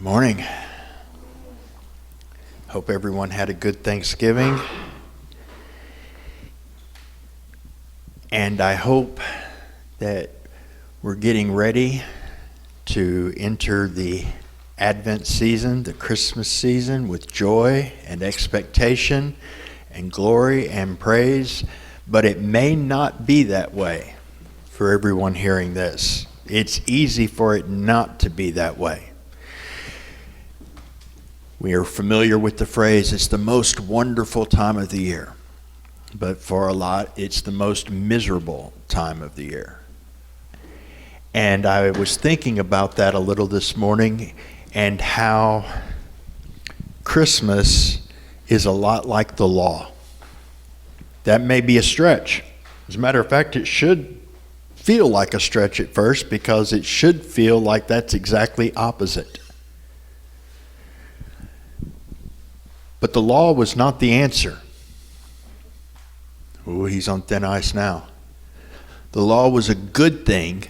Morning. Hope everyone had a good Thanksgiving. And I hope that we're getting ready to enter the Advent season, the Christmas season, with joy and expectation and glory and praise. But it may not be that way for everyone hearing this. It's easy for it not to be that way. We are familiar with the phrase, it's the most wonderful time of the year. But for a lot, it's the most miserable time of the year. And I was thinking about that a little this morning and how Christmas is a lot like the law. That may be a stretch. As a matter of fact, it should feel like a stretch at first because it should feel like that's exactly opposite. But the law was not the answer. Oh, he's on thin ice now. The law was a good thing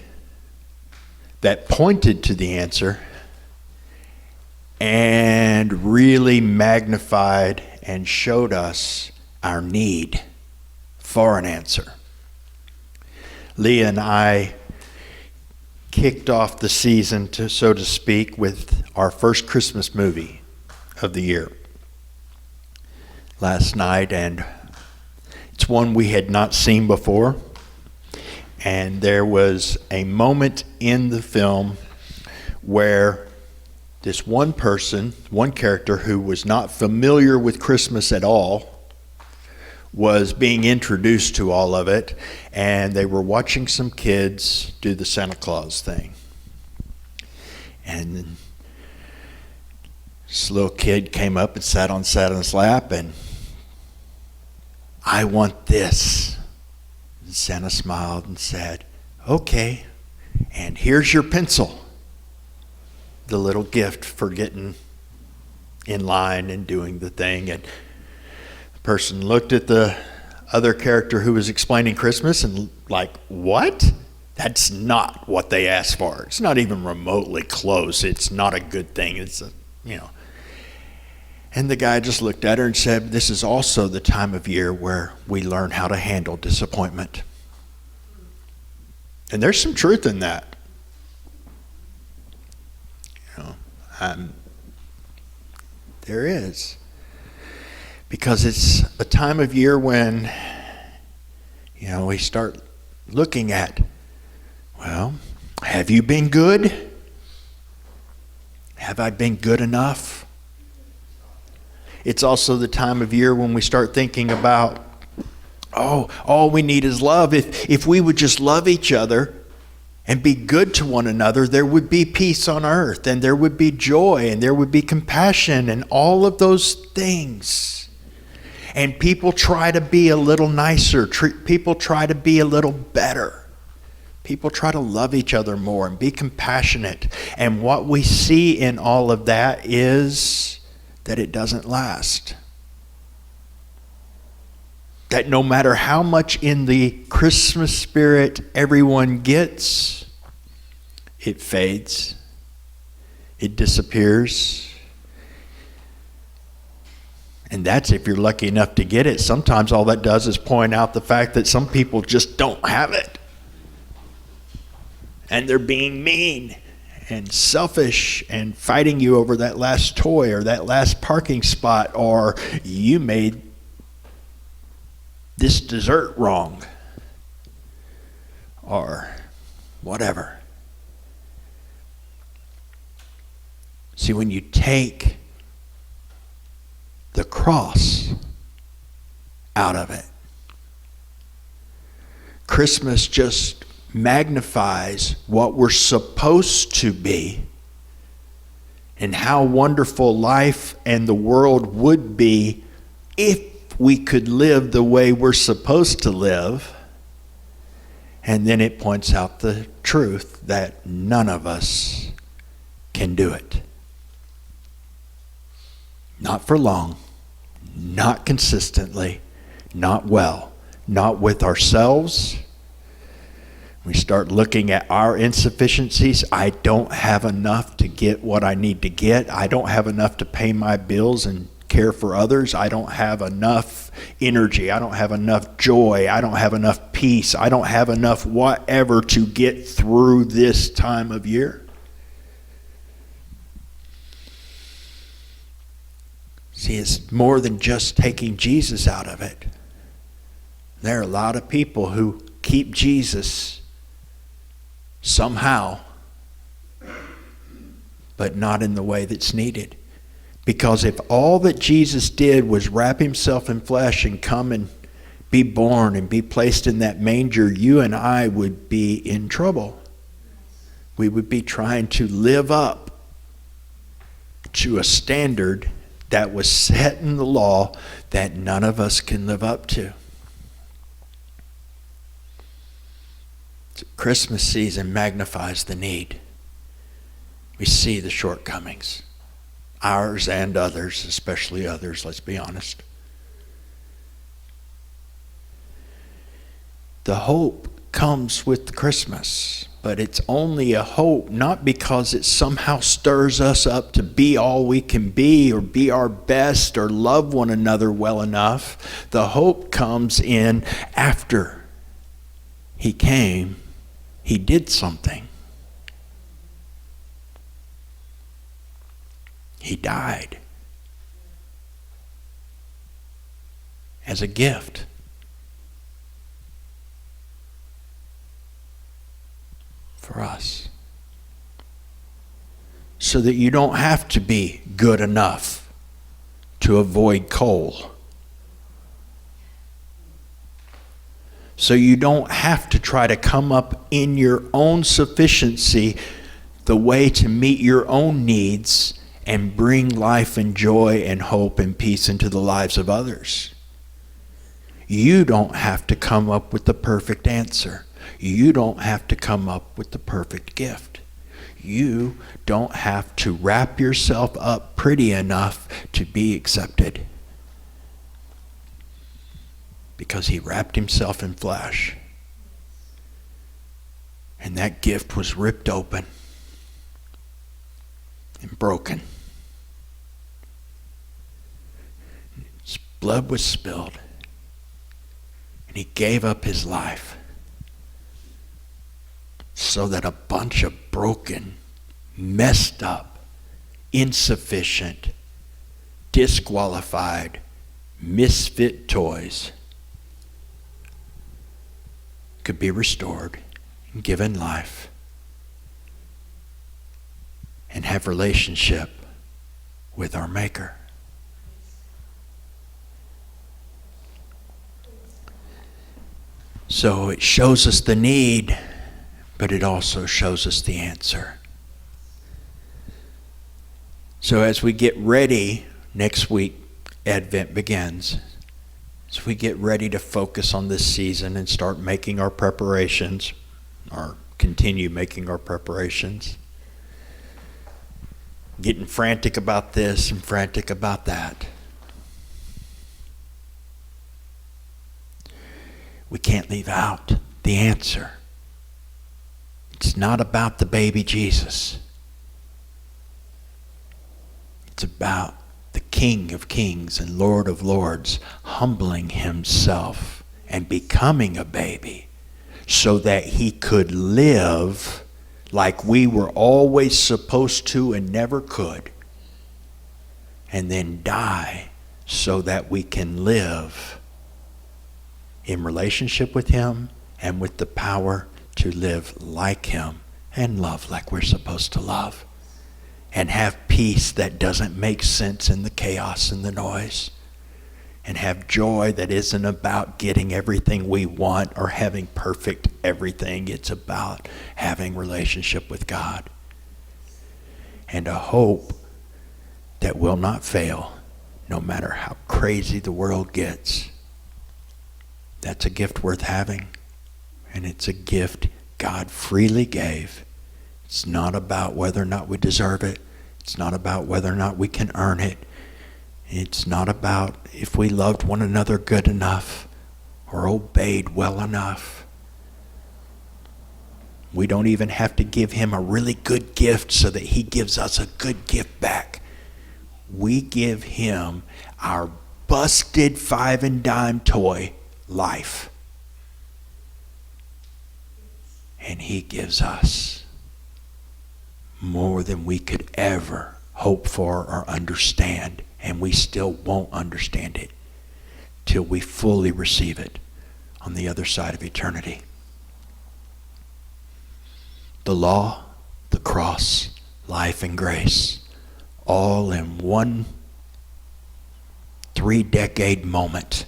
that pointed to the answer and really magnified and showed us our need for an answer. Leah and I kicked off the season, so to speak, with our first Christmas movie of the year last night, and it's one we had not seen before. And there was a moment in the film where this one person, one character who was not familiar with Christmas at all, was being introduced to all of it, and they were watching some kids do the Santa Claus thing. And this little kid came up and sat on Santa's lap, and I want this. And Santa smiled and said, okay, and here's your pencil. The little gift for getting in line and doing the thing. And the person looked at the other character who was explaining Christmas and like, what? That's not what they asked for. It's not even remotely close. It's not a good thing. It's a, And the guy just looked at her and said, this is also the time of year where we learn how to handle disappointment. And there's some truth in that. There is. Because it's a time of year when, we start looking at, well, have you been good? Have I been good enough? It's also the time of year when we start thinking about, all we need is love. If we would just love each other and be good to one another, there would be peace on earth, and there would be joy, and there would be compassion, and all of those things. And people try to be a little nicer. People try to be a little better. People try to love each other more and be compassionate. And what we see in all of that is that it doesn't last. That no matter how much in the Christmas spirit everyone gets, it fades. It disappears. And that's if you're lucky enough to get it. Sometimes all that does is point out the fact that some people just don't have it. And they're being mean and selfish and fighting you over that last toy or that last parking spot, or you made this dessert wrong, or whatever. See, when you take the cross out of it, Christmas just magnifies what we're supposed to be and how wonderful life and the world would be if we could live the way we're supposed to live. And then it points out the truth that none of us can do it. Not for long, not consistently, not well, not with ourselves. We start looking at our insufficiencies. I don't have enough to get what I need to get. I don't have enough to pay my bills and care for others. I don't have enough energy. I don't have enough joy. I don't have enough peace. I don't have enough whatever to get through this time of year. See, it's more than just taking Jesus out of it. There are a lot of people who keep Jesus somehow, but not in the way that's needed. Because if all that Jesus did was wrap himself in flesh and come and be born and be placed in that manger, you and I would be in trouble. We would be trying to live up to a standard that was set in the law that none of us can live up to. So Christmas season magnifies the need. We see the shortcomings. Ours and others, especially others, let's be honest. The hope comes with Christmas, but it's only a hope not because it somehow stirs us up to be all we can be or be our best or love one another well enough. The hope comes in after he came, he did something. He died as a gift. For us. So that you don't have to be good enough to avoid coal. So you don't have to try to come up in your own sufficiency the way to meet your own needs and bring life and joy and hope and peace into the lives of others. You don't have to come up with the perfect answer. You don't have to come up with the perfect gift. You don't have to wrap yourself up pretty enough to be accepted. Because he wrapped himself in flesh. And that gift was ripped open and broken. His blood was spilled. And he gave up his life. So that a bunch of broken, messed up, insufficient, disqualified, misfit toys could be restored and given life and have relationship with our Maker. So it shows us the need, but it also shows us the answer. So as we get ready, next week, Advent begins. As we get ready to focus on this season and start making our preparations, or continue making our preparations, getting frantic about this and frantic about that, we can't leave out the answer. It's not about the baby Jesus. It's about the King of Kings and Lord of Lords humbling himself and becoming a baby so that he could live like we were always supposed to and never could, and then die so that we can live in relationship with him and with the power to live like him and love like we're supposed to love and have peace that doesn't make sense in the chaos and the noise and have joy that isn't about getting everything we want or having perfect everything. It's about having relationship with God and a hope that will not fail no matter how crazy the world gets. That's a gift worth having. And it's a gift God freely gave. It's not about whether or not we deserve it. It's not about whether or not we can earn it. It's not about if we loved one another good enough or obeyed well enough. We don't even have to give him a really good gift so that he gives us a good gift back. We give him our busted 5 and dime toy, life. And he gives us more than we could ever hope for or understand. And we still won't understand it till we fully receive it on the other side of eternity. The law, the cross, life, and grace, all in one 3-decade moment.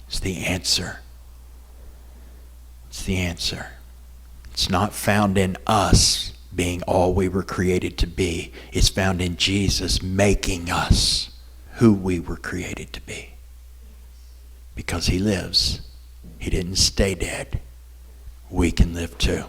It's the answer. It's the answer. It's not found in us being all we were created to be. It's found in Jesus making us who we were created to be. Because he lives. He didn't stay dead. We can live too.